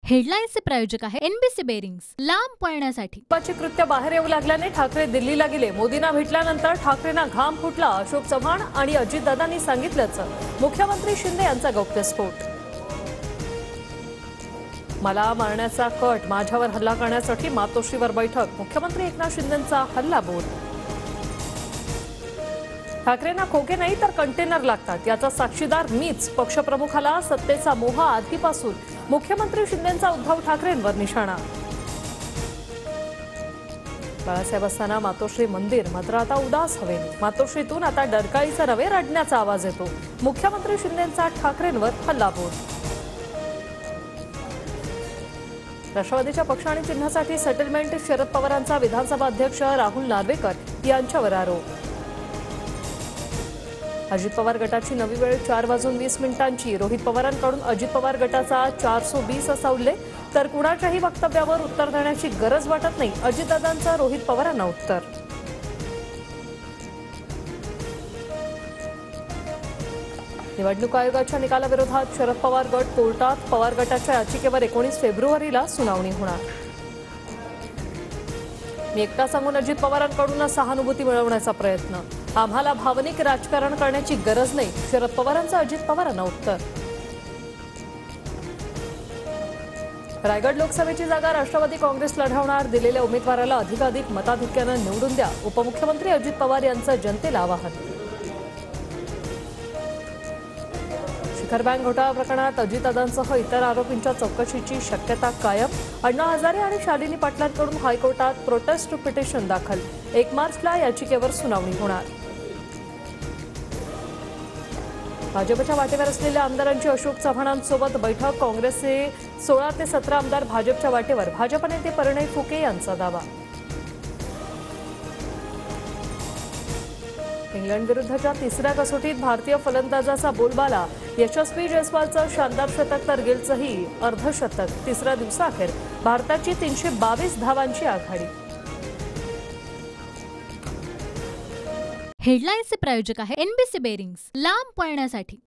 हेडलाईन्सचे प्रायोजक आहे NBC bearings, लांब पळण्यासाठी। कृत्य बाहेर येऊ लागल्याने ठाकरे दिल्लीला गेले। मोदींना भेटल्यानंतर ठाकरेंना घाम फुटला। अशोक चव्हाण आणि अजितदादांनी सांगितल्याचं मुख्यमंत्री शिंदे यांचा गौप्यस्फोट। मला मारण्याचा कट, माझ्यावर हल्ला करण्यासाठी मातोश्रीवर बैठक, मुख्यमंत्री एकनाथ शिंदेंचा हल्लाबोल। ठाकरेंना खोके नाही तर कंटेनर लागतात, याचा साक्षीदार मीच। पक्षप्रमुखाला सत्तेचा मोह आधीपासून, मुख्यमंत्री शिंदेंचा उद्धव ठाकरेंवर निशाणा। बाळासाहेब असताना मातोश्री मंदिर, मात्र आता उदास हवेली। मातोश्रीतून आता डरकाळीचा नव्हे रडण्याचा आवाज येतो। मुख्यमंत्री शिंदेंचा ठाकरेंवर हल्लाबोल। राष्ट्रवादीच्या पक्ष आणि चिन्हासाठी सेटलमेंट, शरद पवारांचा विधानसभा अध्यक्ष राहुल नार्वेकर यांच्यावर आरोप। अजित पवार गटाची नवी वेळ 4:20 रोहित पवारांकडून अजित पवार गटाचा 420 असा उल्लेख, तर कुणाच्याही वक्तव्यावर उत्तर देण्याची गरज वाटत नाही, अजितदादांचा रोहित पवारांना उत्तर। निवडणूक आयोगाच्या निकालाविरोधात शरद पवार गट कोर्टात, पवार गटाच्या याचिकेवर 19 फेब्रुवारीला सुनावणी होणार। मी एकटा सांगून अजित पवारांकडून सहानुभूती मिळवण्याचा प्रयत्न, आम्हाला भावनिक राजकारण करण्याची गरज नाही, शरद पवारांचं अजित पवारांना उत्तर। रायगड लोकसभेची जागा राष्ट्रवादी काँग्रेस लढवणार, दिलेल्या उमेदवाराला अधिकाधिक मताधिक्यानं निवडून द्या, उपमुख्यमंत्री अजित पवार यांचं जनतेला आवाहन। शिखर बँक घोटाळा प्रकरणात अजितदादांसह इतर आरोपींच्या चौकशीची शक्यता कायम, अण्णा हजारे आणि शालिनी पाटलांकडून हायकोर्टात प्रोटेस्ट पिटिशन दाखल, 1 मार्चला याचिकेवर सुनावणी होणार। भाजपच्या वाटेवर असलेल्या आमदारांची अशोक चव्हाणांसोबत बैठक, काँग्रेसचे 16 ते 17 आमदार भाजपच्या वाटेवर, भाजप नेते परिणय फुके यांचा दावा। इंग्लंड विरुद्धच्या तिसऱ्या कसोटीत भारतीय फलंदाजाचा बोलबाला, यशस्वी जयस्वालचं शानदार शतक तर गिलचंही अर्धशतक, तिसऱ्या दिवसाअखेर भारताची 322 धावांची आघाडी। हेडलाईन्सचे प्रायोजक आहे एनबीसी बेरिंग्स, लांब पळण्यासाठी।